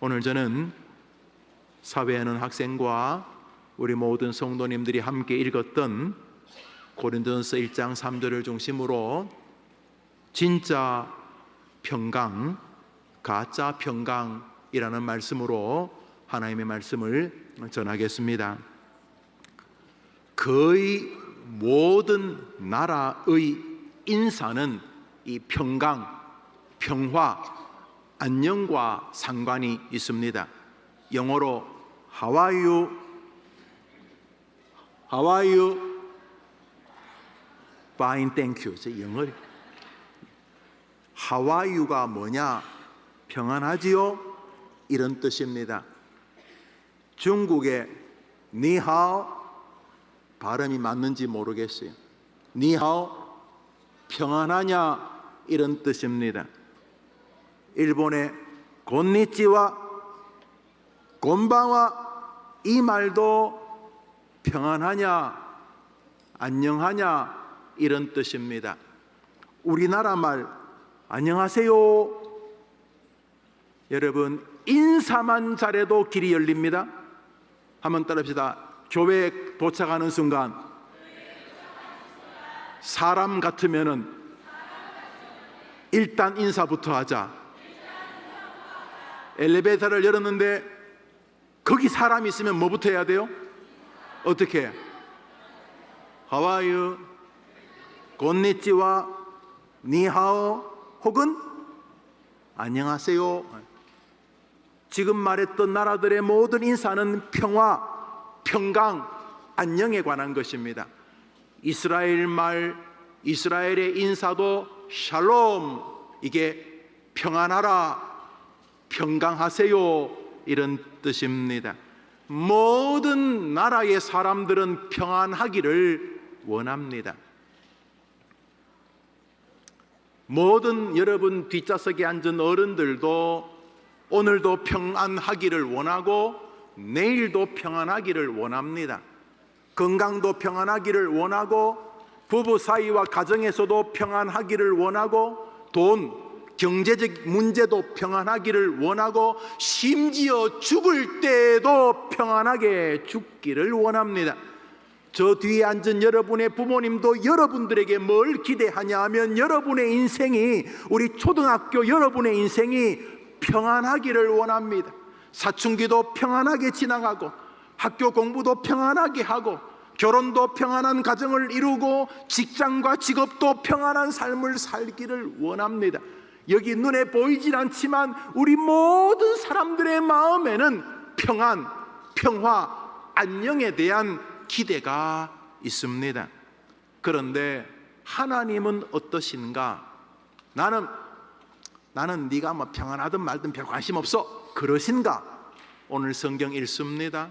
오늘 저는 사회하는 학생과 우리 모든 성도님들이 함께 읽었던 고린도전서 1장 3절을 중심으로 진짜 평강, 가짜 평강이라는 말씀으로 하나님의 말씀을 전하겠습니다. 거의 모든 나라의 인사는 이 평강, 평화, 안녕과 상관이 있습니다. 영어로 How are you? How are you? Fine, thank you. 영어 How are you가 뭐냐? 평안하지요? 이런 뜻입니다. 중국의 니하오 발음이 맞는지 모르겠어요. 니하오 평안하냐 이런 뜻입니다. 일본의 곤니치와 곤방와 이 말도 평안하냐 안녕하냐 이런 뜻입니다. 우리나라 말 안녕하세요. 여러분 인사만 잘해도 길이 열립니다. 한번 따라합시다. 교회에 도착하는 순간 사람 같으면은 일단 인사부터 하자. 엘리베이터를 열었는데 거기 사람이 있으면 뭐부터 해야 돼요? 어떻게? How are you? 곤니치와 니하오 혹은 안녕하세요. 지금 말했던 나라들의 모든 인사는 평화, 평강, 안녕에 관한 것입니다. 이스라엘 말, 이스라엘의 인사도 샬롬, 이게 평안하라, 평강하세요 이런 뜻입니다. 모든 나라의 사람들은 평안하기를 원합니다. 모든 여러분 뒷좌석에 앉은 어른들도 오늘도 평안하기를 원하고 내일도 평안하기를 원합니다. 건강도 평안하기를 원하고 부부 사이와 가정에서도 평안하기를 원하고 돈, 경제적 문제도 평안하기를 원하고 심지어 죽을 때에도 평안하게 죽기를 원합니다. 저 뒤에 앉은 여러분의 부모님도 여러분들에게 뭘 기대하냐 하면 여러분의 인생이, 우리 초등학교 여러분의 인생이 평안하기를 원합니다. 사춘기도 평안하게 지나가고 학교 공부도 평안하게 하고 결혼도 평안한 가정을 이루고 직장과 직업도 평안한 삶을 살기를 원합니다. 여기 눈에 보이질 않지만 우리 모든 사람들의 마음에는 평안, 평화, 안녕에 대한 기대가 있습니다. 그런데 하나님은 어떠신가? 나는 네가 뭐 평안하든 말든 별 관심 없어 그러신가? 오늘 성경 읽습니다.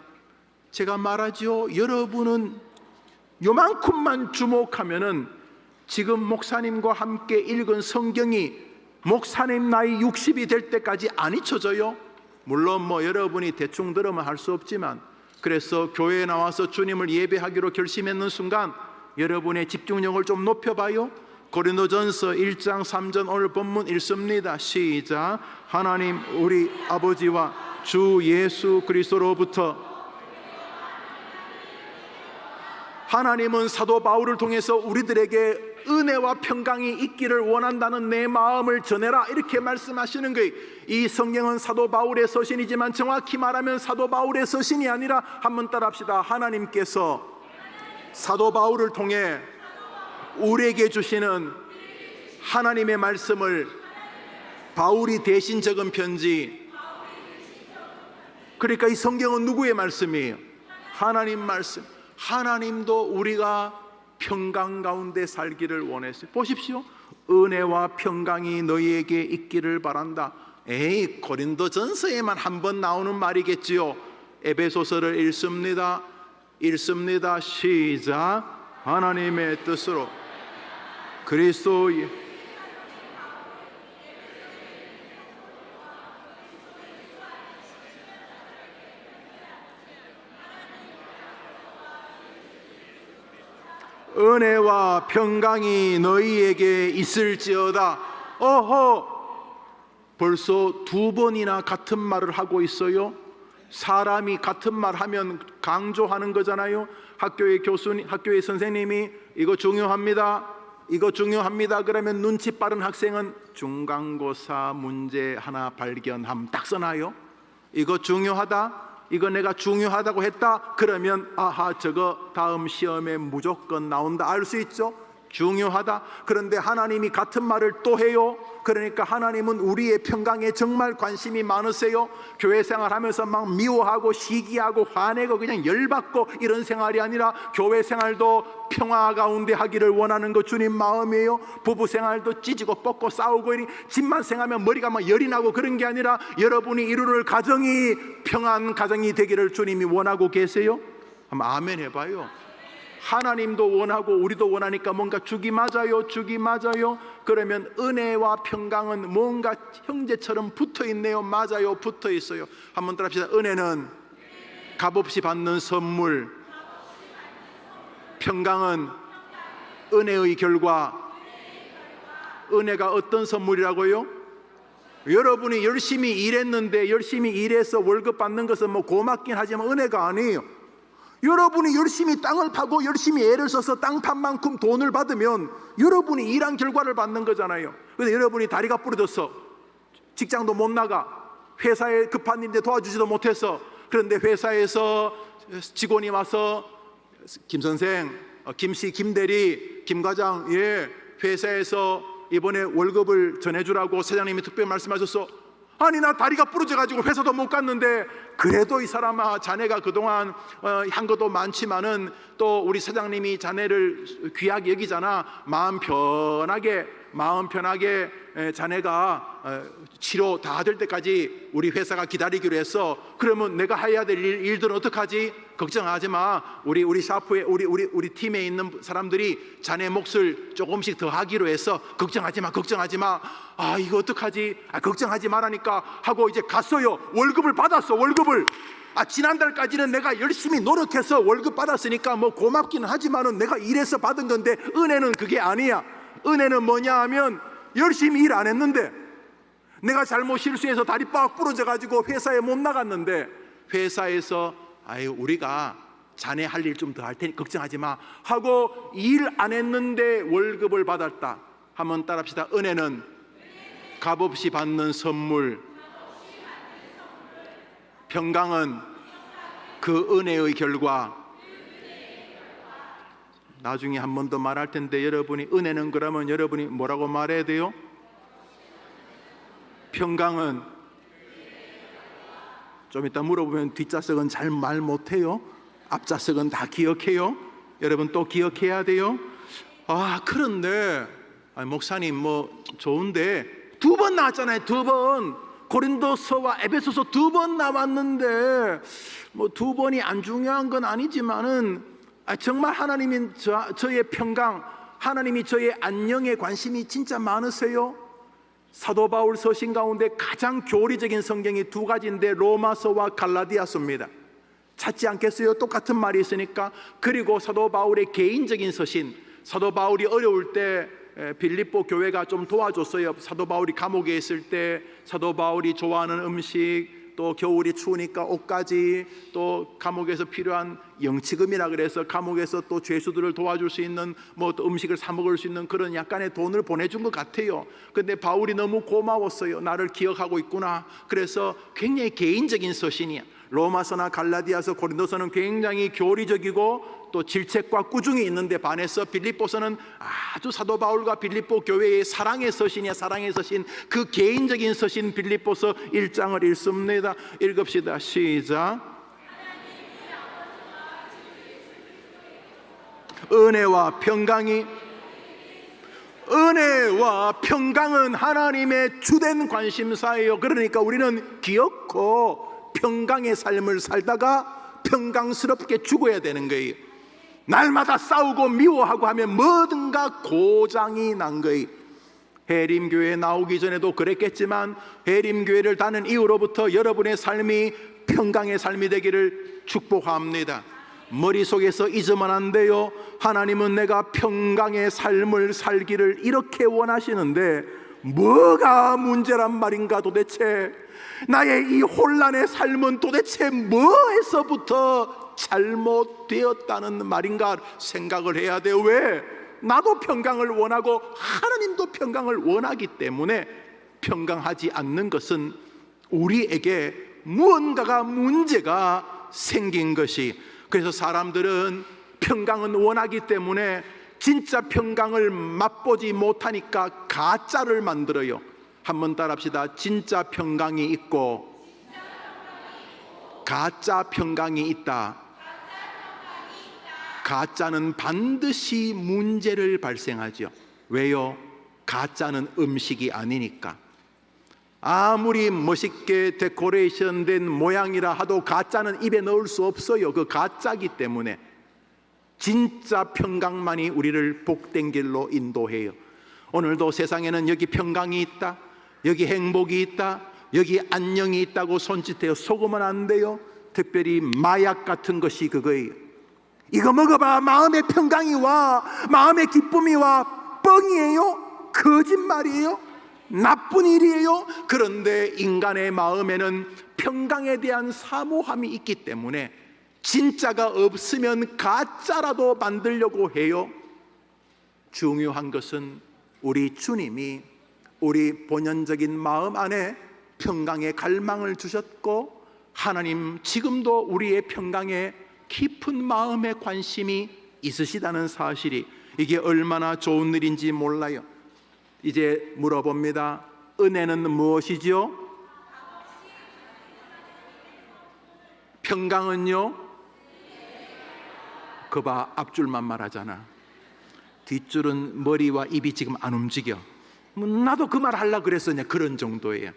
제가 말하죠. 여러분은 요만큼만 주목하면은 지금 목사님과 함께 읽은 성경이 목사님 나이 60이 될 때까지 안 잊혀져요. 물론 뭐 여러분이 대충 들으면 할 수 없지만, 그래서 교회에 나와서 주님을 예배하기로 결심했는 순간 여러분의 집중력을 좀 높여봐요. 고린도전서 1장 3절 오늘 본문 읽습니다. 시작. 하나님 우리 아버지와 주 예수 그리스도로부터, 하나님은 사도 바울을 통해서 우리들에게 은혜와 평강이 있기를 원한다는 내 마음을 전해라 이렇게 말씀하시는 거예요. 이 성경은 사도 바울의 서신이지만 정확히 말하면 사도 바울의 서신이 아니라, 한번 따라합시다. 하나님께서 사도 바울을 통해 우리에게 주시는 하나님의 말씀을 바울이 대신 적은 편지. 그러니까 이 성경은 누구의 말씀이에요? 하나님 말씀. 하나님도 우리가 평강 가운데 살기를 원했어요. 보십시오. 은혜와 평강이 너희에게 있기를 바란다. 에이, 고린도전서에만 한 번 나오는 말이겠지요. 에베소서를 읽습니다. 시작. 하나님의 뜻으로 그리스도 은혜와 평강이 너희에게 있을지어다. 어허, 벌써 2번이나 같은 말을 하고 있어요. 사람이 같은 말 하면 강조하는 거잖아요. 학교의 교수님, 학교의 선생님이 이거 중요합니다, 이거 중요합니다 그러면 눈치 빠른 학생은 중간고사 문제 하나 발견함 딱 써놔요. 이거 중요하다, 이거 내가 중요하다고 했다 그러면 아하 저거 다음 시험에 무조건 나온다 알 수 있죠. 중요하다. 그런데 하나님이 같은 말을 또 해요. 그러니까 하나님은 우리의 평강에 정말 관심이 많으세요. 교회 생활하면서 막 미워하고 시기하고 화내고 그냥 열받고 이런 생활이 아니라 교회 생활도 평화 가운데 하기를 원하는 거 주님 마음이에요. 부부 생활도 찢고 뻗고 싸우고 집만 생하면 머리가 막 열이 나고 그런 게 아니라 여러분이 이루는 가정이 평안한 가정이 되기를 주님이 원하고 계세요. 한번 아멘 해봐요. 하나님도 원하고 우리도 원하니까 뭔가 죽이 맞아요, 죽이 맞아요. 그러면 은혜와 평강은 뭔가 형제처럼 붙어있네요. 맞아요, 붙어있어요. 한번 따라합시다. 은혜는 값없이 받는 선물, 평강은 은혜의 결과. 은혜가 어떤 선물이라고요? 여러분이 열심히 일했는데 열심히 일해서 월급 받는 것은 뭐 고맙긴 하지만 은혜가 아니에요. 여러분이 열심히 땅을 파고 열심히 애를 써서 땅 판 만큼 돈을 받으면 여러분이 일한 결과를 받는 거잖아요. 그런데 여러분이 다리가 부러졌어, 직장도 못 나가, 회사에 급한 일인데 도와주지도 못했어. 그런데 회사에서 직원이 와서 김 선생, 김씨, 김대리, 김과장, 예, 회사에서 이번에 월급을 전해주라고 사장님이 특별히 말씀하셨어. 아니 나 다리가 부러져가지고 회사도 못 갔는데 그래도 이 사람아 자네가 그동안 한 것도 많지만은 또 우리 사장님이 자네를 귀하게 여기잖아. 마음 편하게 자네가 치료 다 될 때까지 우리 회사가 기다리기로 했어. 그러면 내가 해야 될 일들은 어떡하지? 걱정하지 마. 우리 샤프에 우리 팀에 있는 사람들이 자네 몫을 조금씩 더 하기로 했어. 걱정하지 마. 아 이거 어떡하지? 걱정하지 말라니까 하고 이제 갔어요. 월급을 받았어. 월급을. 지난달까지는 내가 열심히 노력해서 월급 받았으니까 뭐 고맙기는 하지만은 내가 일해서 받은 건데 은혜는 그게 아니야. 은혜는 뭐냐 하면 열심히 일 안 했는데 내가 잘못 실수해서 다리 빡 부러져 가지고 회사에 못 나갔는데 회사에서 아유 우리가 자네 할 일 좀 더 할 테니 걱정하지 마 하고 일 안 했는데 월급을 받았다. 한번 따라합시다. 은혜는 값없이 받는 선물, 평강은 그 은혜의 결과. 나중에 한 번 더 말할 텐데 여러분이 은혜는 그러면 여러분이 뭐라고 말해야 돼요? 평강은 좀 이따 물어보면 뒷좌석은 잘 말 못해요. 앞좌석은 다 기억해요. 여러분 또 기억해야 돼요. 그런데 목사님 뭐 좋은데 2번 나왔잖아요. 2번 고린도서와 에베소서 2번 나왔는데 뭐 2번이 안 중요한 건 아니지만은 정말 하나님이 저의 평강, 하나님이 저의 안녕에 관심이 진짜 많으세요. 사도 바울 서신 가운데 가장 교리적인 성경이 2가지인데 로마서와 갈라디아서입니다. 찾지 않겠어요? 똑같은 말이 있으니까. 그리고 사도 바울의 개인적인 서신, 사도 바울이 어려울 때 빌립보 교회가 좀 도와줬어요. 사도 바울이 감옥에 있을 때 사도 바울이 좋아하는 음식, 또 겨울이 추우니까 옷가지, 또 감옥에서 필요한 영치금이라 그래서 감옥에서 또 죄수들을 도와줄 수 있는 뭐 또 음식을 사 먹을 수 있는 그런 약간의 돈을 보내준 것 같아요. 근데 바울이 너무 고마웠어요. 나를 기억하고 있구나. 그래서 굉장히 개인적인 서신이야. 로마서나 갈라디아서, 고린도서는 굉장히 교리적이고 또 질책과 꾸중이 있는데 반해서 빌립보서는 아주 사도 바울과 빌립보 교회의 사랑의 서신이야. 사랑의 서신. 그 개인적인 서신 빌립보서 1장을 읽습니다. 읽읍시다. 시작. 은혜와 평강은 하나님의 주된 관심사예요. 그러니까 우리는 기억고 평강의 삶을 살다가 평강스럽게 죽어야 되는 거예요. 날마다 싸우고 미워하고 하면 뭐든가 고장이 난 거예요. 해림교회 나오기 전에도 그랬겠지만 해림교회를 다닌 이후로부터 여러분의 삶이 평강의 삶이 되기를 축복합니다. 머릿속에서 잊으면 안 돼요. 하나님은 내가 평강의 삶을 살기를 이렇게 원하시는데 뭐가 문제란 말인가 도대체? 나의 이 혼란의 삶은 도대체 뭐에서부터 잘못되었다는 말인가 생각을 해야 돼요. 왜? 나도 평강을 원하고 하나님도 평강을 원하기 때문에 평강하지 않는 것은 우리에게 무언가가 문제가 생긴 것이. 그래서 사람들은 평강은 원하기 때문에 진짜 평강을 맛보지 못하니까 가짜를 만들어요. 한번 따라합시다. 진짜 평강이 있고 가짜 평강이 있다. 가짜는 반드시 문제를 발생하죠. 왜요? 가짜는 음식이 아니니까. 아무리 멋있게 데코레이션 된 모양이라 하도 가짜는 입에 넣을 수 없어요. 그 가짜기 때문에. 진짜 평강만이 우리를 복된 길로 인도해요. 오늘도 세상에는 여기 평강이 있다, 여기 행복이 있다, 여기 안녕이 있다고 손짓해요. 속으면 안 돼요. 특별히 마약 같은 것이 그거예요. 이거 먹어봐 마음의 평강이 와, 마음의 기쁨이 와. 뻥이에요. 거짓말이에요. 나쁜 일이에요. 그런데 인간의 마음에는 평강에 대한 사모함이 있기 때문에 진짜가 없으면 가짜라도 만들려고 해요. 중요한 것은 우리 주님이 우리 본연적인 마음 안에 평강의 갈망을 주셨고, 하나님 지금도 우리의 평강에 깊은 마음에 관심이 있으시다는 사실이, 이게 얼마나 좋은 일인지 몰라요. 이제 물어봅니다. 은혜는 무엇이지요? 평강은요? 그봐, 앞줄만 말하잖아. 뒷줄은 머리와 입이 지금 안 움직여. 나도 그 말 하려고 그랬었냐. 그런 정도예요.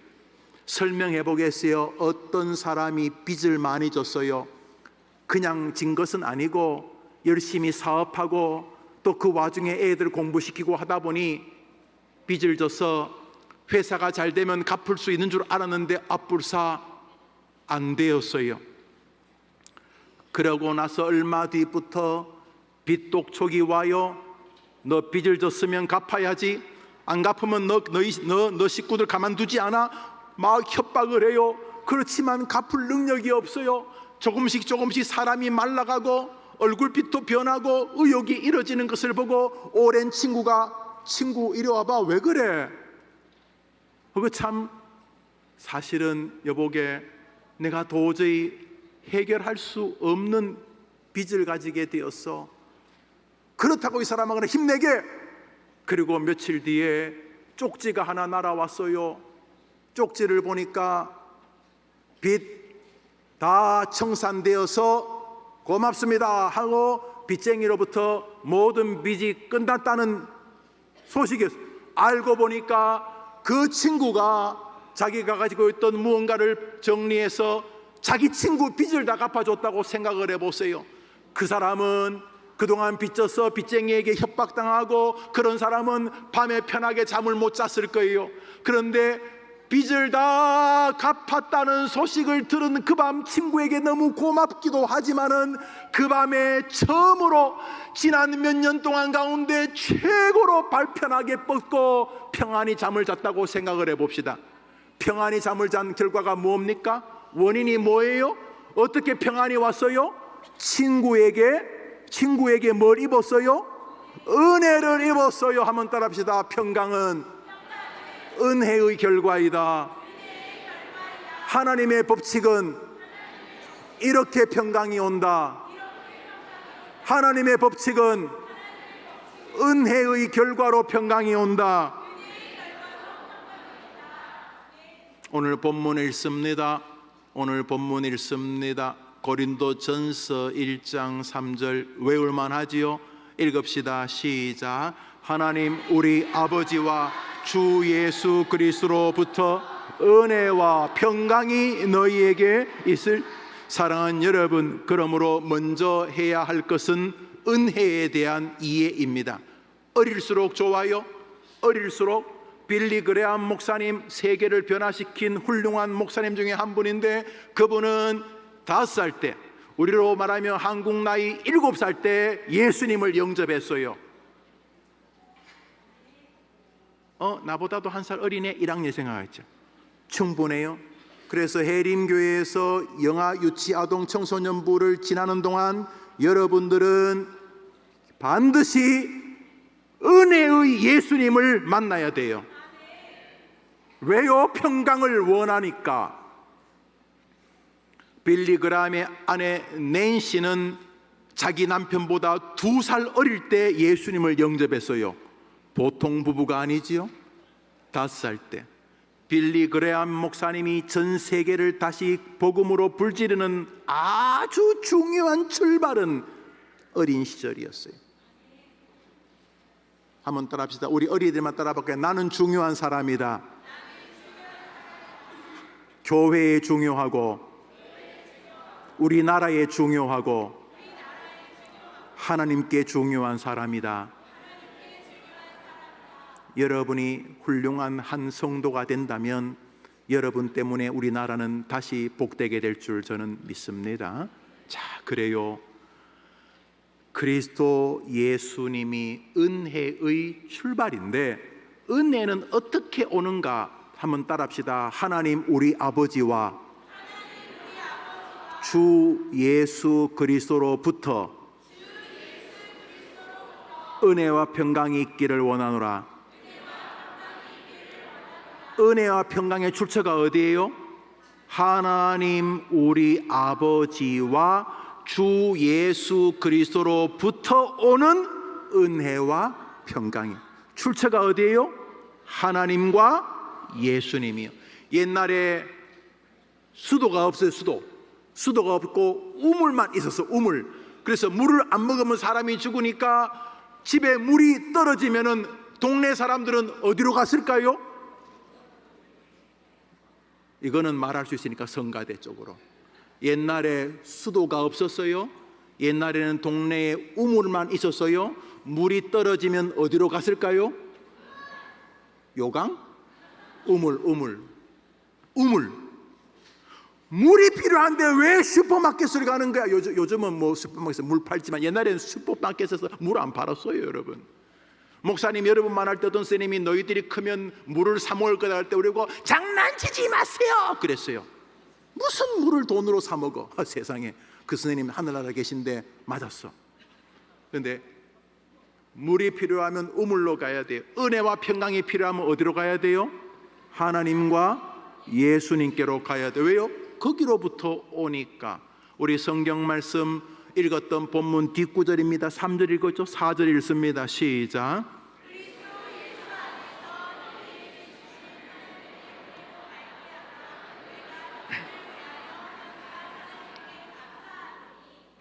설명해 보겠어요. 어떤 사람이 빚을 많이 줬어요. 그냥 진 것은 아니고 열심히 사업하고 또 그 와중에 애들 공부시키고 하다 보니 빚을 져서 회사가 잘 되면 갚을 수 있는 줄 알았는데 앞불사 안 되었어요. 그러고 나서 얼마 뒤부터 빚 독촉이 와요. 너 빚을 졌으면 갚아야지, 안 갚으면 너 식구들 가만두지 않아. 막 협박을 해요. 그렇지만 갚을 능력이 없어요. 조금씩 사람이 말라가고 얼굴빛도 변하고 의욕이 잃어지는 것을 보고 오랜 친구가, 친구 이리 와봐, 왜 그래? 그거 참 사실은 여보게 내가 도저히 해결할 수 없는 빚을 가지게 되었어. 그렇다고 이 사람은 그냥 힘내게. 그리고 며칠 뒤에 쪽지가 하나 날아왔어요. 쪽지를 보니까 빚 다 청산되어서 고맙습니다 하고 빚쟁이로부터 모든 빚이 끝났다는 소식이었어요. 알고 보니까 그 친구가 자기가 가지고 있던 무언가를 정리해서 자기 친구 빚을 다 갚아줬다고 생각을 해보세요. 그 사람은 그동안 빚져서 빚쟁이에게 협박당하고 그런 사람은 밤에 편하게 잠을 못 잤을 거예요. 그런데 빚을 다 갚았다는 소식을 들은 그 밤 친구에게 너무 고맙기도 하지만은 그 밤에 처음으로 지난 몇 년 동안 가운데 최고로 발 편하게 뻗고 평안히 잠을 잤다고 생각을 해봅시다. 평안히 잠을 잔 결과가 뭡니까? 원인이 뭐예요? 어떻게 평안이 왔어요? 친구에게 뭘 입었어요? 은혜를 입었어요. 한번 따라합시다. 평강은 은혜의 결과이다. 하나님의 법칙은 이렇게 평강이 온다. 하나님의 법칙은 은혜의 결과로 평강이 온다. 오늘 본문 읽습니다. 고린도전서 1장 3절 외울만 하지요? 읽읍시다. 시작. 하나님 우리 아버지와 주 예수 그리스도로부터 은혜와 평강이 너희에게 있을. 사랑하는 여러분, 그러므로 먼저 해야 할 것은 은혜에 대한 이해입니다. 어릴수록 좋아요. 어릴수록 빌리 그레암 목사님, 세계를 변화시킨 훌륭한 목사님 중에 한 분인데, 그분은 5살 때, 우리로 말하면 한국 나이 7살 때 예수님을 영접했어요. 나보다도 한 살 어리네 1학년 생각하죠. 충분해요. 그래서 해림교회에서 영아, 유치, 아동, 청소년부를 지나는 동안 여러분들은 반드시 은혜의 예수님을 만나야 돼요. 왜요? 평강을 원하니까. 빌리 그라함의 아내 낸시는 자기 남편보다 2살 어릴 때 예수님을 영접했어요. 보통 부부가 아니지요. 5살 때 빌리 그레함 목사님이 전 세계를 다시 복음으로 불지르는 아주 중요한 출발은 어린 시절이었어요. 한번 따라합시다. 우리 어린이들만 따라볼게요. 나는 중요한 사람이다. 교회에 중요하고, 우리나라에 중요하고, 하나님께 중요한 사람이다. 여러분이 훌륭한 한 성도가 된다면 여러분 때문에 우리나라는 다시 복되게 될 줄 저는 믿습니다. 자, 그래요. 그리스도 예수님이 은혜의 출발인데 은혜는 어떻게 오는가 한번 따라합시다. 하나님 우리 아버지와 주 예수 그리스도로부터 은혜와 평강이 있기를 원하노라. 은혜와 평강의 출처가 어디예요? 하나님 우리 아버지와 주 예수 그리스도로부터 오는 은혜와 평강이 출처가 어디예요? 하나님과 예수님이요. 옛날에 수도가 없어요. 수도가 없고 우물만 있었어. 우물. 그래서 물을 안 먹으면 사람이 죽으니까 집에 물이 떨어지면은 동네 사람들은 어디로 갔을까요? 이거는 말할 수 있으니까 성가대 쪽으로. 옛날에 수도가 없었어요. 옛날에는 동네에 우물만 있었어요. 물이 떨어지면 어디로 갔을까요? 요강? 우물. 물이 필요한데 왜 슈퍼마켓을 가는 거야? 요즘은 뭐 슈퍼마켓에서 물 팔지만 옛날에는 슈퍼마켓에서 물 안 팔았어요, 여러분. 목사님 여러분 만날 때 어떤 스님이 너희들이 크면 물을 사 먹을 거다 할 때 우리고 장난치지 마세요 그랬어요. 무슨 물을 돈으로 사 먹어? 세상에. 그 스님 하늘나라에 계신데 맞았어. 그런데 물이 필요하면 우물로 가야 돼요. 은혜와 평강이 필요하면 어디로 가야 돼요? 하나님과 예수님께로 가야 돼요. 왜요? 거기로부터 오니까. 우리 성경 말씀 읽었던 본문 뒷구절입니다. 3절 읽었죠? 4절 읽습니다. 시작.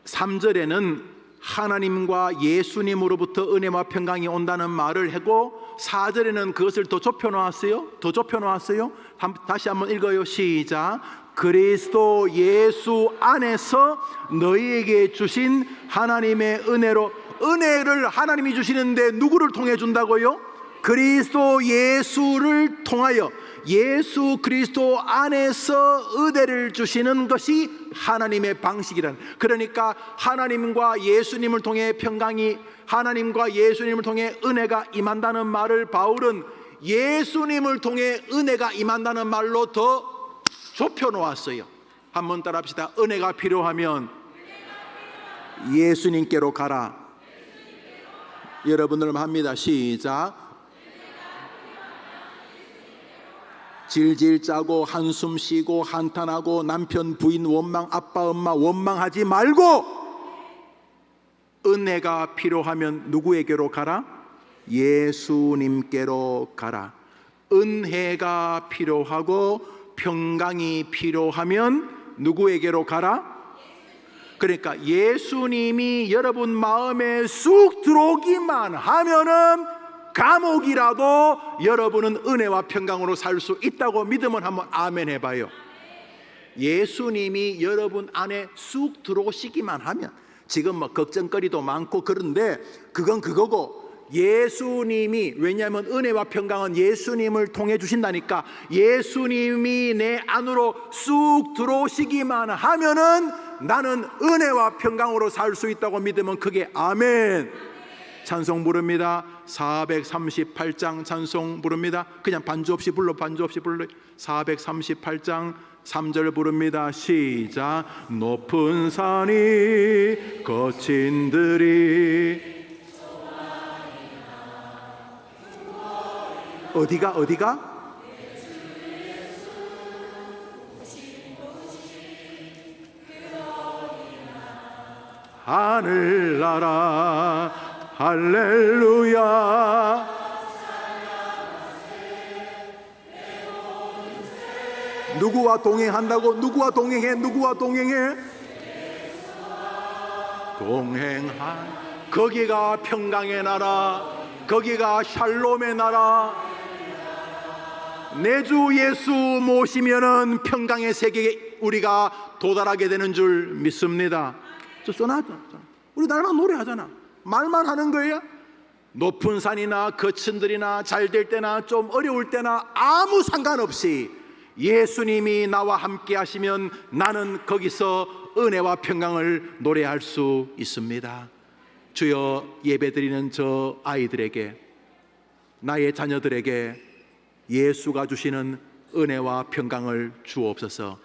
3절에는 하나님과 예수님으로부터 은혜와 평강이 온다는 말을 하고 4절에는 그것을 더 좁혀놓았어요. 다시 한번 읽어요. 시작. 그리스도 예수 안에서 너희에게 주신 하나님의 은혜로. 은혜를 하나님이 주시는데 누구를 통해 준다고요? 그리스도 예수를 통하여 예수 그리스도 안에서 은혜를 주시는 것이 하나님의 방식이란. 그러니까 하나님과 예수님을 통해 평강이, 하나님과 예수님을 통해 은혜가 임한다는 말을 바울은 예수님을 통해 은혜가 임한다는 말로 더 좁혀 놓았어요. 한번 따라합시다. 은혜가 필요하면 예수님께로 가라. 여러분들 합니다. 시작. 질질 짜고 한숨 쉬고 한탄하고 남편 부인 원망, 아빠 엄마 원망하지 말고 은혜가 필요하면 누구에게로 가라? 예수님께로 가라. 은혜가 필요하고 평강이 필요하면 누구에게로 가라? 그러니까 예수님이 여러분 마음에 쑥 들어오기만 하면은 감옥이라도 여러분은 은혜와 평강으로 살 수 있다고 믿으면 한번 아멘 해봐요. 예수님이 여러분 안에 쑥 들어오시기만 하면. 지금 뭐 걱정거리도 많고 그런데 그건 그거고, 예수님이, 왜냐하면 은혜와 평강은 예수님을 통해 주신다니까, 예수님이 내 안으로 쑥 들어오시기만 하면은 나는 은혜와 평강으로 살 수 있다고 믿으면 그게 아멘. 찬송 부릅니다. 438장 찬송 부릅니다. 그냥 반주 없이 불러, 반주 없이 불러. 438장 3절 부릅니다. 시작. 높은 산이 거친 들이 어디가? 하늘나라 할렐루야. 누구와 동행한다고? 누구와 동행해? 누구와 동행해? 동행한 거기가 평강의 나라, 거기가 샬롬의 나라. 내 주 예수 모시면은 평강의 세계에 우리가 도달하게 되는 줄 믿습니다. 저 써놨잖아. 우리 날만 노래하잖아. 말만 하는 거예요. 높은 산이나 거친 들이나 잘 될 때나 좀 어려울 때나 아무 상관없이 예수님이 나와 함께 하시면 나는 거기서 은혜와 평강을 노래할 수 있습니다. 주여, 예배드리는 저 아이들에게, 나의 자녀들에게 예수가 주시는 은혜와 평강을 주옵소서.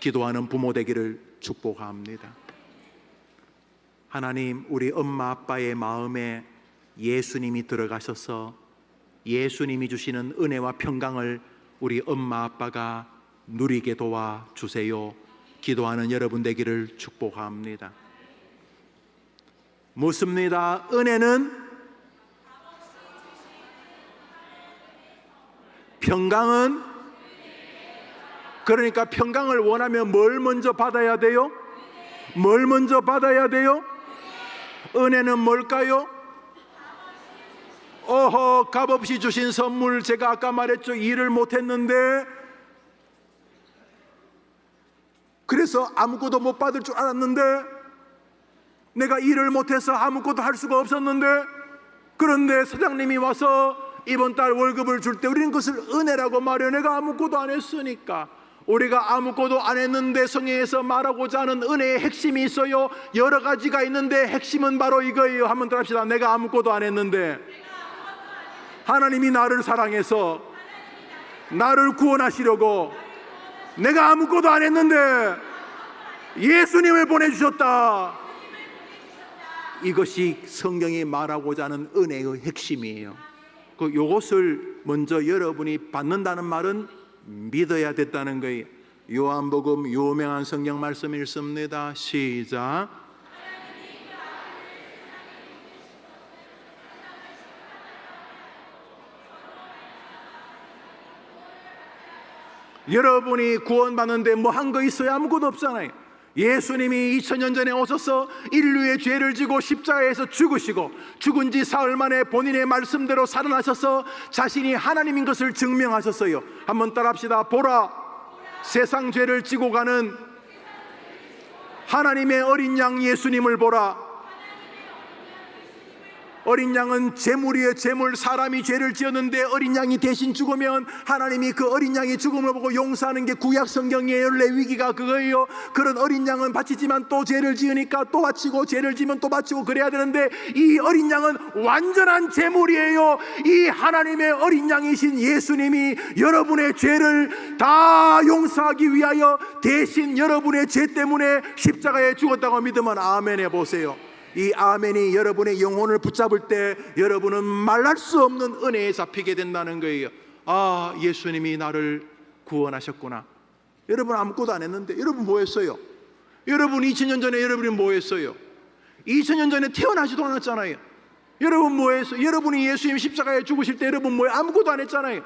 기도하는 부모 되기를 축복합니다. 하나님, 우리 엄마 아빠의 마음에 예수님이 들어가셔서 예수님이 주시는 은혜와 평강을 우리 엄마 아빠가 누리게 도와주세요. 기도하는 여러분 되기를 축복합니다. 묻습니다. 은혜는, 평강은, 그러니까 평강을 원하면 뭘 먼저 받아야 돼요? 뭘 먼저 받아야 돼요? 은혜는 뭘까요? 값없이 주신 선물. 제가 아까 말했죠. 일을 못했는데, 그래서 아무것도 못 받을 줄 알았는데, 내가 일을 못해서 아무것도 할 수가 없었는데, 그런데 사장님이 와서 이번 달 월급을 줄 때 우리는 그것을 은혜라고 말해요. 내가 아무것도 안 했으니까. 우리가 아무것도 안 했는데 성경에서 말하고자 하는 은혜의 핵심이 있어요. 여러 가지가 있는데 핵심은 바로 이거예요. 한번 더 합시다. 내가 아무것도 안 했는데 하나님이 나를 사랑해서 나를 구원하시려고, 내가 아무것도 안 했는데 예수님을 보내주셨다. 이것이 성경이 말하고자 하는 은혜의 핵심이에요. 이것을 먼저 여러분이 받는다는 말은 믿어야 됐다는 거예요. 요한복음 유명한 성경 말씀 읽습니다. 시작. 여러분이 구원받는데 뭐 한 거 있어요? 아무것도 없잖아요. 예수님이 2000년 전에 오셔서 인류의 죄를 지고 십자가에서 죽으시고 죽은 지 사흘 만에 본인의 말씀대로 살아나셔서 자신이 하나님인 것을 증명하셨어요. 한번 따라합시다. 보라, 세상 죄를 지고 가는 하나님의 어린 양 예수님을 보라. 어린 양은 제물이에요. 제물. 사람이 죄를 지었는데 어린 양이 대신 죽으면 하나님이 그 어린 양의 죽음을 보고 용서하는 게 구약 성경이에요. 레위기가 그거예요. 그런 어린 양은 바치지만 또 죄를 지으니까 또 바치고, 죄를 지면 또 바치고 그래야 되는데, 이 어린 양은 완전한 제물이에요. 이 하나님의 어린 양이신 예수님이 여러분의 죄를 다 용서하기 위하여 대신 여러분의 죄 때문에 십자가에 죽었다고 믿으면 아멘 해보세요. 이 아멘이 여러분의 영혼을 붙잡을 때 여러분은 말할 수 없는 은혜에 잡히게 된다는 거예요. 아, 예수님이 나를 구원하셨구나. 여러분 아무것도 안 했는데 여러분 뭐 했어요? 여러분 2000년 전에 여러분이 뭐 했어요? 2000년 전에 태어나지도 않았잖아요. 여러분 뭐 했어요? 여러분이 예수님 십자가에 죽으실 때 여러분 뭐 아무것도 안 했잖아요.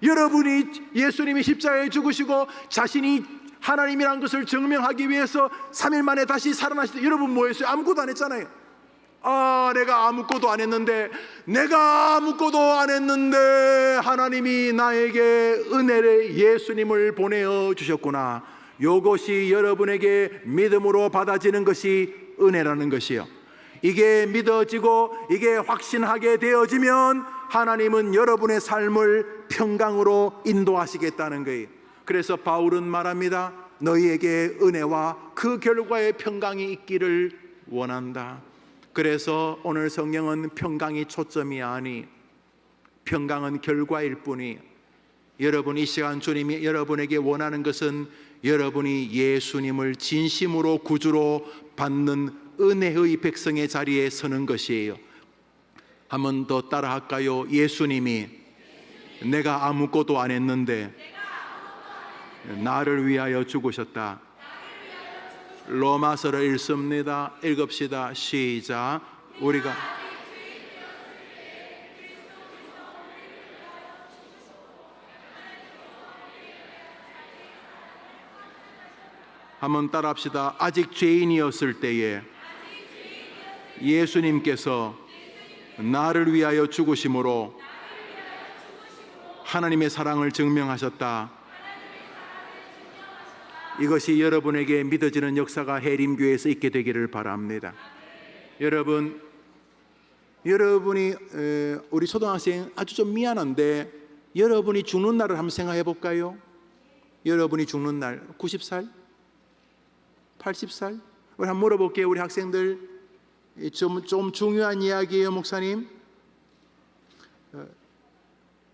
여러분이 예수님이 십자가에 죽으시고 자신이 하나님이란 것을 증명하기 위해서 3일 만에 다시 살아나실 때 여러분 뭐 했어요? 아무것도 안 했잖아요. 아, 내가 아무것도 안 했는데, 내가 아무것도 안 했는데 하나님이 나에게 은혜를, 예수님을 보내어 주셨구나. 이것이 여러분에게 믿음으로 받아지는 것이 은혜라는 것이요. 이게 믿어지고 이게 확신하게 되어지면 하나님은 여러분의 삶을 평강으로 인도하시겠다는 거예요. 그래서 바울은 말합니다. 너희에게 은혜와 그 결과의 평강이 있기를 원한다. 그래서 오늘 성경은 평강이 초점이 아니, 평강은 결과일 뿐이, 여러분 이 시간 주님이 여러분에게 원하는 것은 여러분이 예수님을 진심으로 구주로 받는 은혜의 백성의 자리에 서는 것이에요. 한 번 더 따라 할까요? 예수님이 내가 아무것도 안 했는데 나를 위하여 죽으셨다. 로마서를 읽습니다. 읽읍시다. 시작. 우리가 한번 따라합시다. 아직 죄인이었을 때에 예수님께서 나를 위하여 죽으심으로 하나님의 사랑을 증명하셨다. 이것이 여러분에게 믿어지는 역사가 해림교회에서 있게 되기를 바랍니다. 여러분이 우리 초등학생 아주 좀 미안한데 여러분이 죽는 날을 한번 생각해 볼까요? 여러분이 죽는 날 90살? 80살? 우리 한번 물어볼게요. 우리 학생들 좀 중요한 이야기예요. 목사님,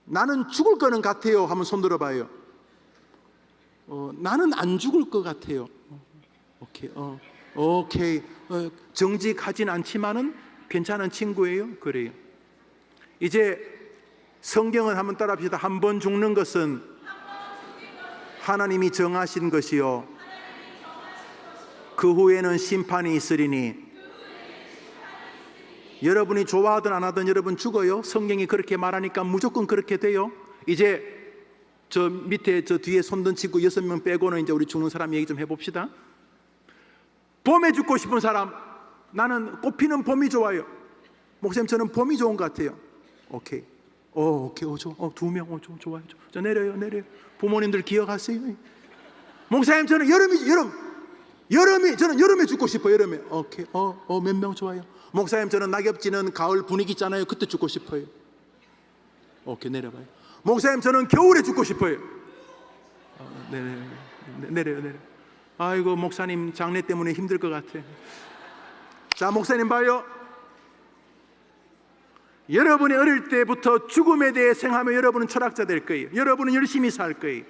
나는 죽을 거는 같아요. 한번 손 들어봐요. 나는 안 죽을 것 같아요. 오케이. 정직하진 않지만은 괜찮은 친구예요. 그래요. 이제 성경은 한번 따라합시다. 한 번 죽는 것은 하나님이 정하신 것이요, 그 후에는 심판이 있으리니. 여러분이 좋아하든 안 하든 여러분 죽어요. 성경이 그렇게 말하니까 무조건 그렇게 돼요. 이제 저 밑에 저 뒤에 손든 친구 6명 빼고는 이제 우리 죽는 사람 얘기 좀 해봅시다. 봄에 죽고 싶은 사람, 나는 꽃피는 봄이 좋아요. 목사님 저는 봄이 좋은 것 같아요. 오케이. 좋아. 2명. 좋아요. 저 내려요. 부모님들 기억하세요. 목사님 저는 저는 여름에 죽고 싶어요. 여름에. 오케이. 몇 명 좋아요. 목사님 저는 낙엽 지는 가을 분위기 있잖아요. 그때 죽고 싶어요. 오케이. 내려봐요. 목사님 저는 겨울에 죽고 싶어요. 내려요. 아이고 목사님 장례 때문에 힘들 것 같아. 자, 목사님 봐요. 여러분이 어릴 때부터 죽음에 대해 생각하면 여러분은 철학자 될 거예요. 여러분은 열심히 살 거예요.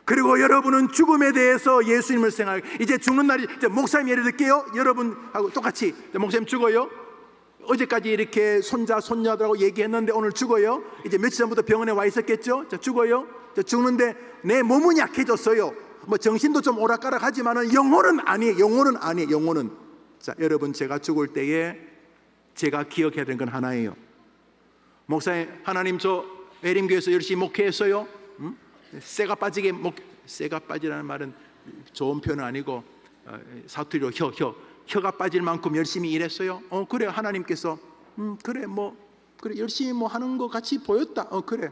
그리고 여러분은 죽음에 대해서 예수님을 생각해요. 이제 죽는 날이, 이제 목사님 예를 들게요. 여러분하고 똑같이 목사님 죽어요. 어제까지 이렇게 손자 손녀들하고 얘기했는데 오늘 죽어요. 이제 며칠 전부터 병원에 와 있었겠죠. 자, 죽어요. 자, 죽는데 내 몸은 약해졌어요. 뭐 정신도 좀 오락가락하지만은 영혼은 아니에요. 영혼은. 자, 여러분 제가 죽을 때에 제가 기억해야 되는 건 하나예요. 목사님, 하나님 저 해림교회에서 열심히 목회했어요. 쇠가 빠지라는 말은 좋은 표현은 아니고 사투리로 혀가 빠질 만큼 열심히 일했어요. 그래. 하나님께서 그래 열심히 뭐 하는 것 같이 보였다. 그래.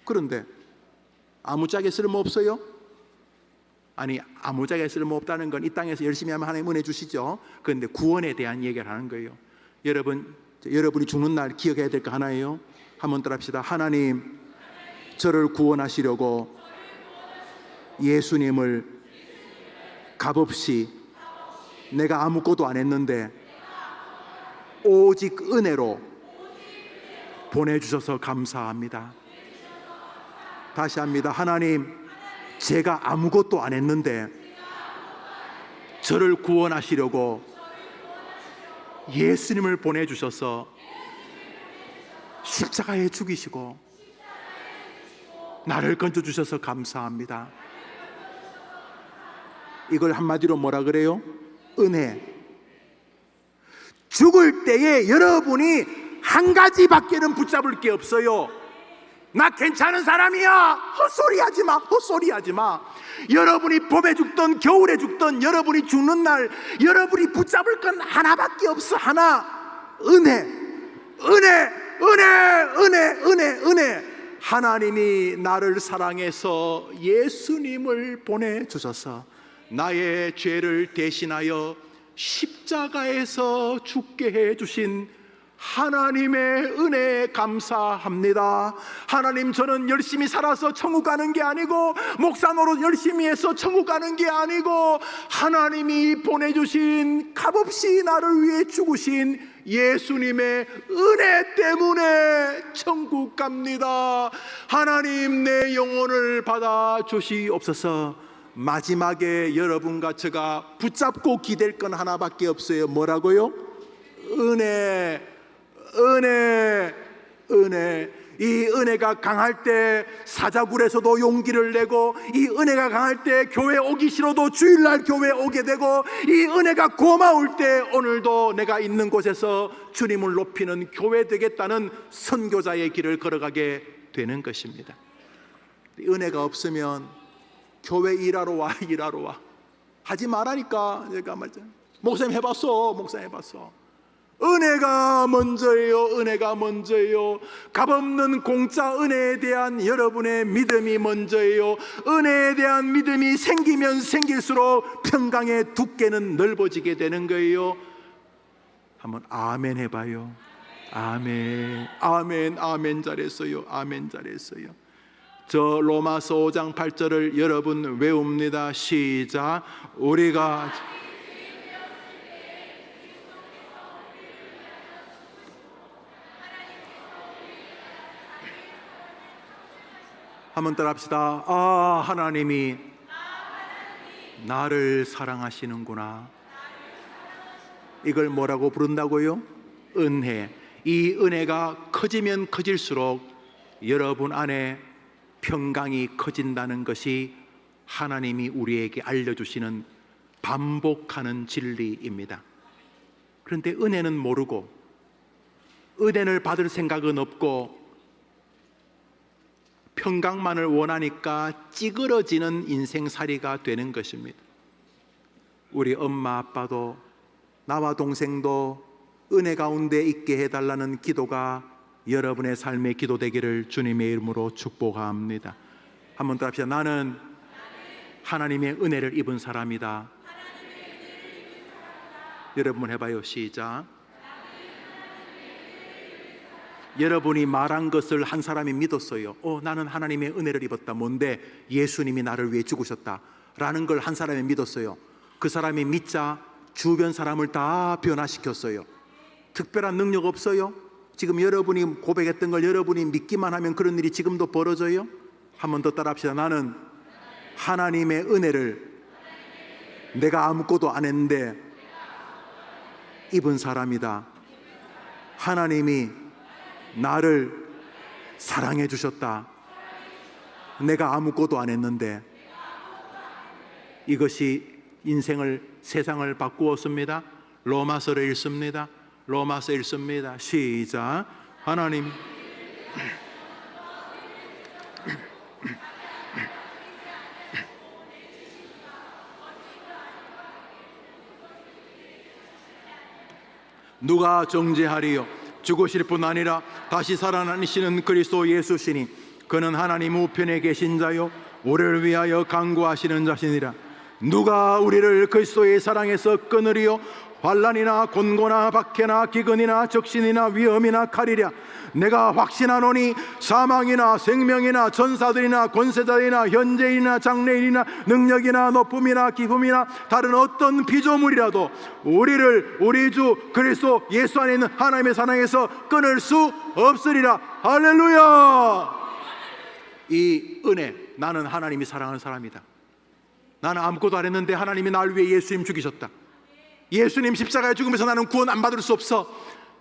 그런데 아무짝에 쓸모 없어요? 아니, 아무짝에 쓸모 없다는 건 이 땅에서 열심히 하면 하나님 은혜 주시죠. 그런데 구원에 대한 얘기를 하는 거예요. 여러분이 죽는 날 기억해야 될 거 하나예요. 한번 따라합시다. 하나님, 저를 구원하시려고 예수님을 값없이 내가 아무것도 안 했는데 오직 은혜로 보내주셔서 감사합니다. 다시 합니다. 하나님, 제가 아무것도 안 했는데 저를 구원하시려고 예수님을 보내주셔서 십자가에 죽이시고 나를 건져주셔서 감사합니다. 이걸 한마디로 뭐라 그래요? 은혜. 죽을 때에 여러분이 한 가지밖에는 붙잡을 게 없어요. 나 괜찮은 사람이야. 헛소리하지 마. 여러분이 봄에 죽든 겨울에 죽든 여러분이 죽는 날 여러분이 붙잡을 건 하나밖에 없어. 하나. 은혜. 하나님이 나를 사랑해서 예수님을 보내주셔서 나의 죄를 대신하여 십자가에서 죽게 해주신 하나님의 은혜에 감사합니다. 하나님, 저는 열심히 살아서 천국 가는 게 아니고 목사 노릇 열심히 해서 천국 가는 게 아니고 하나님이 보내주신 값없이 나를 위해 죽으신 예수님의 은혜 때문에 천국 갑니다. 하나님, 내 영혼을 받아 주시옵소서. 마지막에 여러분과 제가 붙잡고 기댈 건 하나밖에 없어요. 뭐라고요? 은혜. 은혜, 은혜. 이 은혜가 강할 때 사자굴에서도 용기를 내고, 이 은혜가 강할 때 교회 오기 싫어도 주일날 교회 오게 되고, 이 은혜가 고마울 때 오늘도 내가 있는 곳에서 주님을 높이는 교회 되겠다는 선교자의 길을 걸어가게 되는 것입니다. 은혜가 없으면 교회 일하러 와 하지 말라니까. 내가 말잖아. 목사님 해봤어. 목사님 해봤어. 은혜가 먼저예요. 은혜가 먼저예요. 값없는 공짜 은혜에 대한 여러분의 믿음이 먼저예요. 은혜에 대한 믿음이 생기면 생길수록 평강의 두께는 넓어지게 되는 거예요. 한번 아멘 해봐요. 아멘, 아멘, 아멘. 잘했어요. 아멘, 잘했어요. 저 로마서 5장 8절을 여러분 외웁니다. 시작. 우리가 한번 따라합시다. 아, 하나님이 나를 사랑하시는구나. 이걸 뭐라고 부른다고요? 은혜. 이 은혜가 커지면 커질수록 여러분 안에 평강이 커진다는 것이 하나님이 우리에게 알려주시는 반복하는 진리입니다. 그런데 은혜는 모르고, 은혜를 받을 생각은 없고, 평강만을 원하니까 찌그러지는 인생살이가 되는 것입니다. 우리 엄마 아빠도 나와 동생도 은혜 가운데 있게 해달라는 기도가 여러분의 삶의 기도 되기를 주님의 이름으로 축복합니다. 한번 더 합시다. 나는 하나님의 은혜를 입은 사람이다. 여러분 해봐요. 시작. 여러분이 말한 것을 한 사람이 믿었어요. 나는 하나님의 은혜를 입었다. 뭔데? 예수님이 나를 위해 죽으셨다 라는 걸 한 사람이 믿었어요. 그 사람이 믿자 주변 사람을 다 변화시켰어요. 특별한 능력 없어요? 지금 여러분이 고백했던 걸 여러분이 믿기만 하면 그런 일이 지금도 벌어져요? 한 번 더 따라합시다. 나는 하나님의 은혜를 내가 아무것도 안 했는데 입은 사람이다. 하나님이 나를 사랑해 주셨다. 내가 아무것도 안 했는데. 이것이 인생을, 세상을 바꾸었습니다. 로마서를 읽습니다. 로마서 읽습니다. 시작. 하나님 누가 정죄하리요? 죽으실 뿐 아니라 다시 살아나시는 그리스도 예수시니 그는 하나님 우편에 계신 자요 우리를 위하여 간구하시는 자시니라. 누가 우리를 그리스도의 사랑에서 끊으리요? 환난이나 곤고나 박해나 기근이나 적신이나 위험이나 칼이랴. 내가 확신하노니 사망이나 생명이나 전사들이나 권세자들이나 현재인이나 장래인이나 능력이나 높음이나 기쁨이나 다른 어떤 피조물이라도 우리를 우리 주 그리스도 예수 안에 있는 하나님의 사랑에서 끊을 수 없으리라. 할렐루야. 이 은혜, 나는 하나님이 사랑하는 사람이다. 나는 아무것도 안 했는데 하나님이 나를 위해 예수님 죽이셨다. 예수님 십자가에 죽으면서 나는 구원 안 받을 수 없어.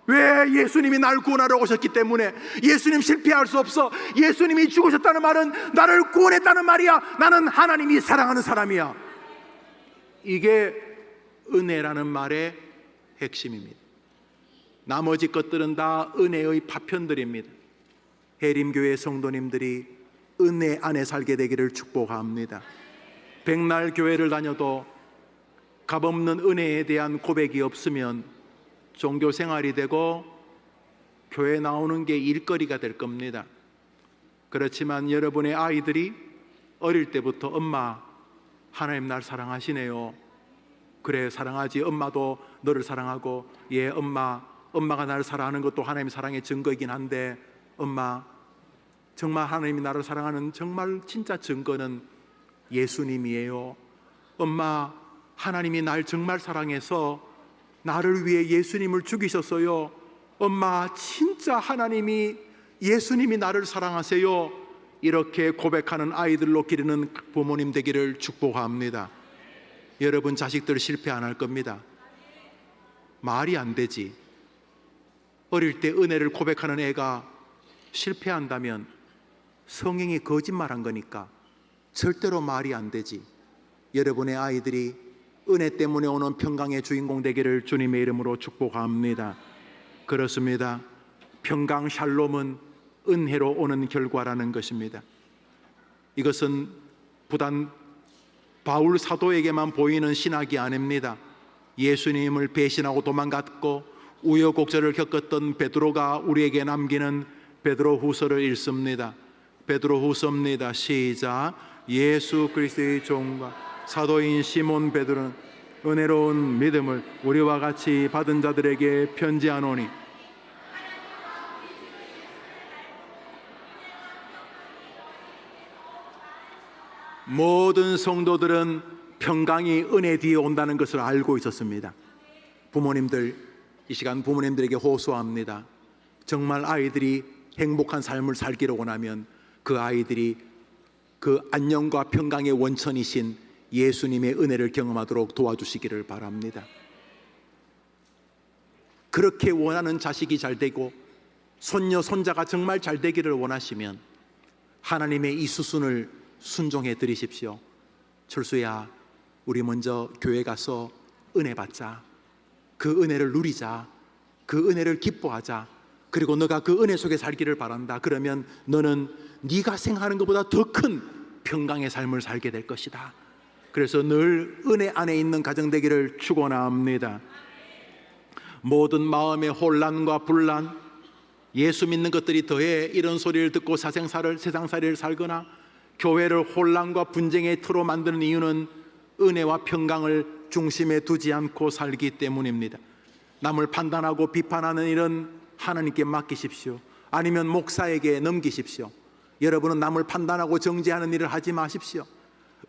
왜? 예수님이 나를 구원하러 오셨기 때문에. 예수님 실패할 수 없어. 예수님이 죽으셨다는 말은 나를 구원했다는 말이야. 나는 하나님이 사랑하는 사람이야. 이게 은혜라는 말의 핵심입니다. 나머지 것들은 다 은혜의 파편들입니다. 해림교회 성도님들이 은혜 안에 살게 되기를 축복합니다. 백날 교회를 다녀도 값없는 은혜에 대한 고백이 없으면 종교 생활이 되고 교회 나오는 게 일거리가 될 겁니다. 그렇지만 여러분의 아이들이 어릴 때부터 엄마, 하나님 날 사랑하시네요. 그래, 사랑하지. 엄마도 너를 사랑하고. 예, 엄마 엄마가 나를 사랑하는 것도 하나님의 사랑의 증거이긴 한데, 엄마, 정말 하나님이 나를 사랑하는 정말 진짜 증거는 예수님이에요. 엄마, 하나님이 날 정말 사랑해서 나를 위해 예수님을 죽이셨어요. 엄마, 진짜 하나님이, 예수님이 나를 사랑하세요. 이렇게 고백하는 아이들로 기르는 부모님 되기를 축복합니다. 여러분 자식들 실패 안 할 겁니다. 말이 안 되지. 어릴 때 은혜를 고백하는 애가 실패한다면 성령이 거짓말한 거니까 절대로 말이 안 되지. 여러분의 아이들이 은혜 때문에 오는 평강의 주인공 되기를 주님의 이름으로 축복합니다. 그렇습니다. 평강 샬롬은 은혜로 오는 결과라는 것입니다. 이것은 부단 바울 사도에게만 보이는 신학이 아닙니다. 예수님을 배신하고 도망갔고 우여곡절을 겪었던 베드로가 우리에게 남기는 베드로 후서를 읽습니다. 베드로 후서입니다. 시작. 예수 그리스도의 종과 사도인 시몬 베드로는 은혜로운 믿음을 우리와 같이 받은 자들에게 편지하노니, 모든 성도들은 평강이 은혜 뒤에 온다는 것을 알고 있었습니다. 부모님들, 이 시간 부모님들에게 호소합니다. 정말 아이들이 행복한 삶을 살기를 원하면 그 아이들이 그 안녕과 평강의 원천이신 예수님의 은혜를 경험하도록 도와주시기를 바랍니다. 그렇게 원하는 자식이 잘 되고 손녀, 손자가 정말 잘 되기를 원하시면 하나님의 이 수순을 순종해 드리십시오. 철수야, 우리 먼저 교회 가서 은혜 받자. 그 은혜를 누리자. 그 은혜를 기뻐하자. 그리고 너가 그 은혜 속에 살기를 바란다. 그러면 너는 네가 생각하는 것보다 더 큰 평강의 삶을 살게 될 것이다. 그래서 늘 은혜 안에 있는 가정 되기를 축원합니다. 모든 마음의 혼란과 분란, 예수 믿는 것들이 더해 이런 소리를 듣고 세상살이를 살거나 교회를 혼란과 분쟁의 터로 만드는 이유는 은혜와 평강을 중심에 두지 않고 살기 때문입니다. 남을 판단하고 비판하는 일은 하나님께 맡기십시오. 아니면 목사에게 넘기십시오. 여러분은 남을 판단하고 정죄하는 일을 하지 마십시오.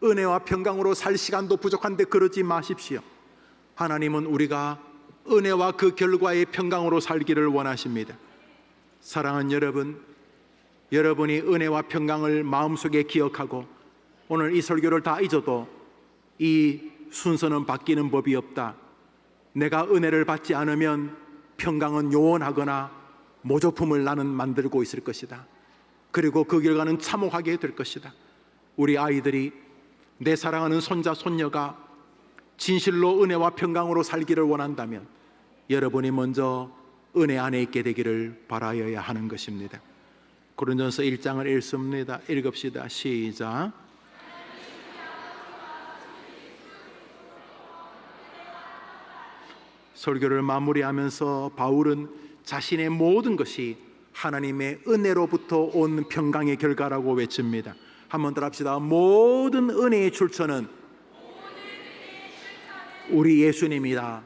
은혜와 평강으로 살 시간도 부족한데 그러지 마십시오. 하나님은 우리가 은혜와 그 결과의 평강으로 살기를 원하십니다. 사랑하는 여러분, 여러분이 은혜와 평강을 마음속에 기억하고 오늘 이 설교를 다 잊어도 이 순서는 바뀌는 법이 없다. 내가 은혜를 받지 않으면 평강은 요원하거나 모조품을 나는 만들고 있을 것이다. 그리고 그 결과는 참혹하게 될 것이다. 우리 아이들이, 내 사랑하는 손자, 손녀가 진실로 은혜와 평강으로 살기를 원한다면 여러분이 먼저 은혜 안에 있게 되기를 바라여야 하는 것입니다. 고린도전서 1장을 읽습니다. 읽읍시다. 시작. 설교를 마무리하면서 바울은 자신의 모든 것이 하나님의 은혜로부터 온 평강의 결과라고 외칩니다. 한번 더 합시다. 모든 은혜의 출처는 우리 예수님이다.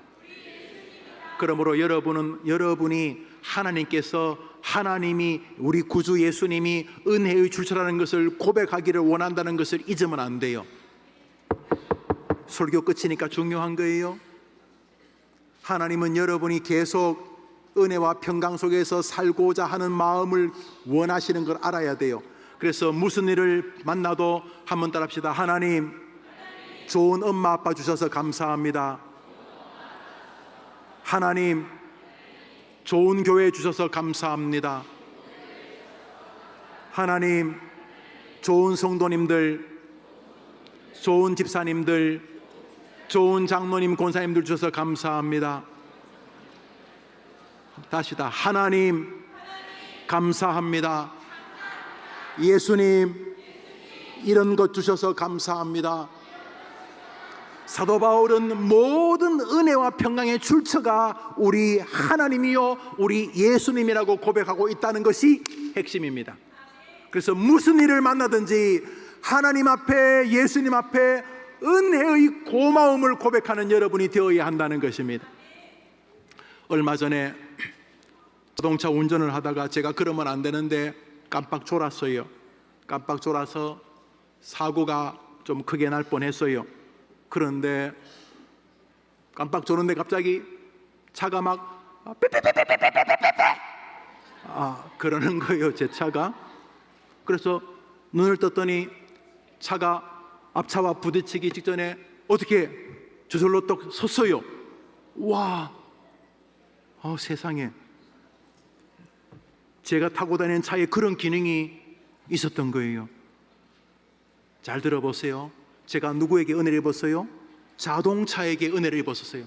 그러므로 여러분이 하나님께서, 하나님이, 우리 구주 예수님이 은혜의 출처라는 것을 고백하기를 원한다는 것을 잊으면 안 돼요. 설교 끝이니까 중요한 거예요. 하나님은 여러분이 계속 은혜와 평강 속에서 살고자 하는 마음을 원하시는 걸 알아야 돼요. 그래서 무슨 일을 만나도 한번 따라합시다. 하나님, 좋은 엄마 아빠 주셔서 감사합니다. 하나님, 좋은 교회 주셔서 감사합니다. 하나님, 좋은 성도님들, 좋은 집사님들, 좋은 장로님, 권사님들 주셔서 감사합니다. 다시다. 하나님, 감사합니다. 예수님, 이런 것 주셔서 감사합니다. 사도 바울은 모든 은혜와 평강의 출처가 우리 하나님이요 우리 예수님이라고 고백하고 있다는 것이 핵심입니다. 그래서 무슨 일을 만나든지 하나님 앞에, 예수님 앞에 은혜의 고마움을 고백하는 여러분이 되어야 한다는 것입니다. 얼마 전에 자동차 운전을 하다가 제가 그러면 안 되는데 깜빡 졸았어요. 깜빡 졸아서 사고가 좀 크게 날 뻔했어요. 그런데 깜빡 졸는데 갑자기 차가 막 그러는 거예요, 제 차가. 그래서 눈을 떴더니 차가 앞차와 부딪히기 직전에 어떻게 저절로 또 섰어요. 와, 세상에, 제가 타고 다니는 차에 그런 기능이 있었던 거예요. 잘 들어보세요. 제가 누구에게 은혜를 입었어요? 자동차에게 은혜를 입었었어요.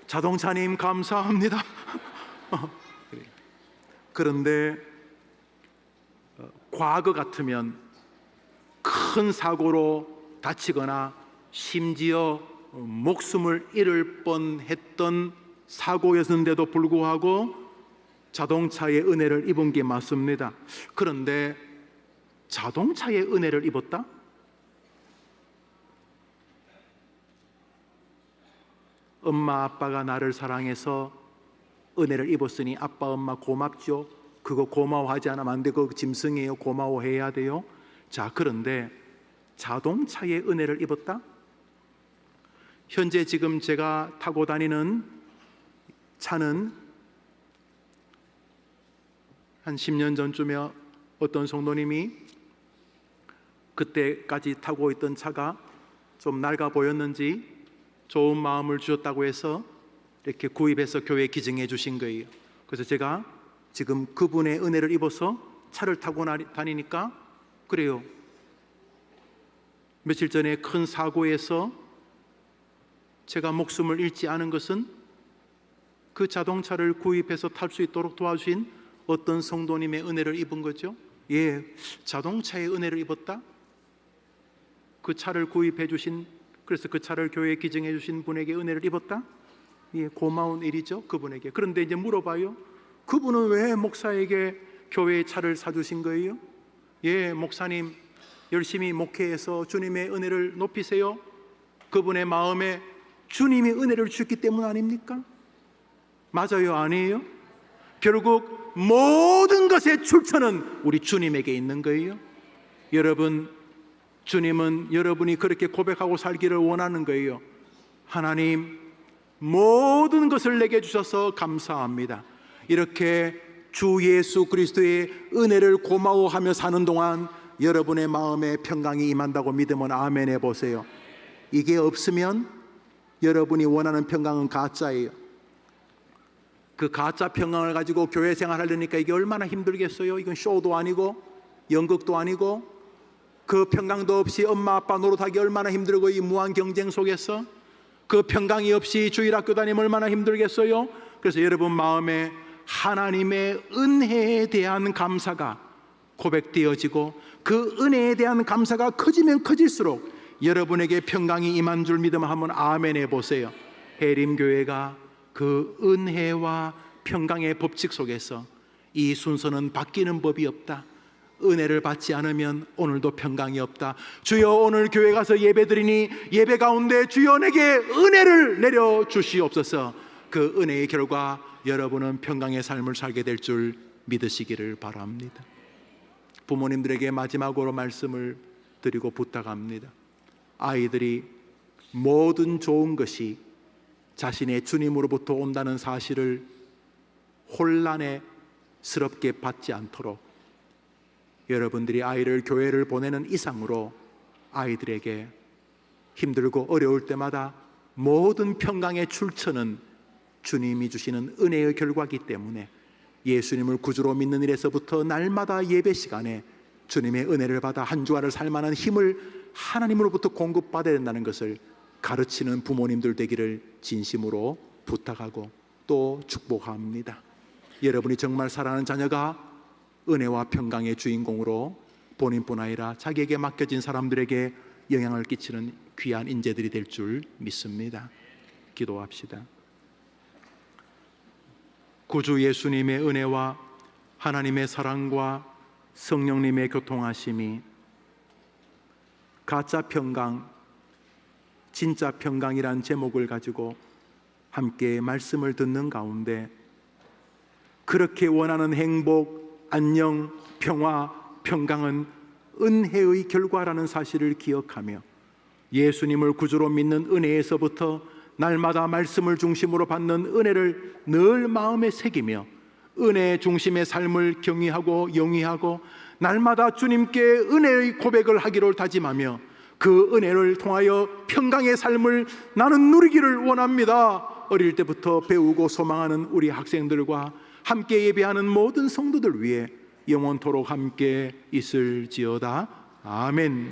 자동차님 감사합니다. 그런데 과거 같으면 큰 사고로 다치거나 심지어 목숨을 잃을 뻔했던 사고였는데도 불구하고 자동차의 은혜를 입은 게 맞습니다. 그런데 자동차의 은혜를 입었다? 엄마 아빠가 나를 사랑해서 은혜를 입었으니 아빠 엄마 고맙죠. 그거 고마워하지 않으면 안 되고 짐승이에요. 고마워해야 돼요. 자, 그런데 자동차의 은혜를 입었다? 현재 지금 제가 타고 다니는 차는 한 10년 전쯤에 어떤 성도님이 그때까지 타고 있던 차가 좀 낡아 보였는지 좋은 마음을 주셨다고 해서 이렇게 구입해서 교회에 기증해 주신 거예요. 그래서 제가 지금 그분의 은혜를 입어서 차를 타고 다니니까 그래요. 며칠 전에 큰 사고에서 제가 목숨을 잃지 않은 것은 그 자동차를 구입해서 탈 수 있도록 도와주신 어떤 성도님의 은혜를 입은 거죠. 예, 자동차의 은혜를 입었다? 그 차를 구입해 주신, 그래서 그 차를 교회에 기증해 주신 분에게 은혜를 입었다? 예, 고마운 일이죠, 그분에게. 그런데 이제 물어봐요. 그분은 왜 목사에게 교회의 차를 사주신 거예요? 예, 목사님 열심히 목회해서 주님의 은혜를 높이세요. 그분의 마음에 주님이 은혜를 주셨기 때문 아닙니까? 맞아요, 아니에요? 결국 모든 것의 출처는 우리 주님에게 있는 거예요. 여러분, 주님은 여러분이 그렇게 고백하고 살기를 원하는 거예요. 하나님, 모든 것을 내게 주셔서 감사합니다. 이렇게 주 예수 그리스도의 은혜를 고마워하며 사는 동안 여러분의 마음에 평강이 임한다고 믿으면 아멘 해보세요. 이게 없으면 여러분이 원하는 평강은 가짜예요. 그 가짜 평강을 가지고 교회 생활하려니까 이게 얼마나 힘들겠어요. 이건 쇼도 아니고 연극도 아니고 그 평강도 없이 엄마 아빠 노릇하기 얼마나 힘들고 이 무한 경쟁 속에서 그 평강이 없이 주일학교 다니면 얼마나 힘들겠어요. 그래서 여러분 마음에 하나님의 은혜에 대한 감사가 고백되어지고 그 은혜에 대한 감사가 커지면 커질수록 여러분에게 평강이 임한 줄 믿으면 한번 아멘 해보세요. 해림교회가 그 은혜와 평강의 법칙 속에서 이 순서는 바뀌는 법이 없다. 은혜를 받지 않으면 오늘도 평강이 없다. 주여, 오늘 교회 가서 예배드리니 예배 가운데 주여 내게 은혜를 내려 주시옵소서. 그 은혜의 결과 여러분은 평강의 삶을 살게 될 줄 믿으시기를 바랍니다. 부모님들에게 마지막으로 말씀을 드리고 부탁합니다. 아이들이 모든 좋은 것이 자신의 주님으로부터 온다는 사실을 혼란스럽게 받지 않도록 여러분들이 아이를 교회를 보내는 이상으로 아이들에게 힘들고 어려울 때마다 모든 평강의 출처는 주님이 주시는 은혜의 결과이기 때문에 예수님을 구주로 믿는 일에서부터 날마다 예배 시간에 주님의 은혜를 받아 한 주간을 살만한 힘을 하나님으로부터 공급받아야 된다는 것을 가르치는 부모님들 되기를 진심으로 부탁하고 또 축복합니다. 여러분이 정말 사랑하는 자녀가 은혜와 평강의 주인공으로 본인뿐 아니라 자기에게 맡겨진 사람들에게 영향을 끼치는 귀한 인재들이 될 줄 믿습니다. 기도합시다. 구주 예수님의 은혜와 하나님의 사랑과 성령님의 교통하심이 가짜 평강, 진짜 평강이란 제목을 가지고 함께 말씀을 듣는 가운데 그렇게 원하는 행복, 안녕, 평화, 평강은 은혜의 결과라는 사실을 기억하며 예수님을 구주로 믿는 은혜에서부터 날마다 말씀을 중심으로 받는 은혜를 늘 마음에 새기며 은혜 중심의 삶을 경외하고 영위하고 날마다 주님께 은혜의 고백을 하기를 다짐하며 그 은혜를 통하여 평강의 삶을 나는 누리기를 원합니다. 어릴 때부터 배우고 소망하는 우리 학생들과 함께 예배하는 모든 성도들 위해 영원토록 함께 있을지어다. 아멘.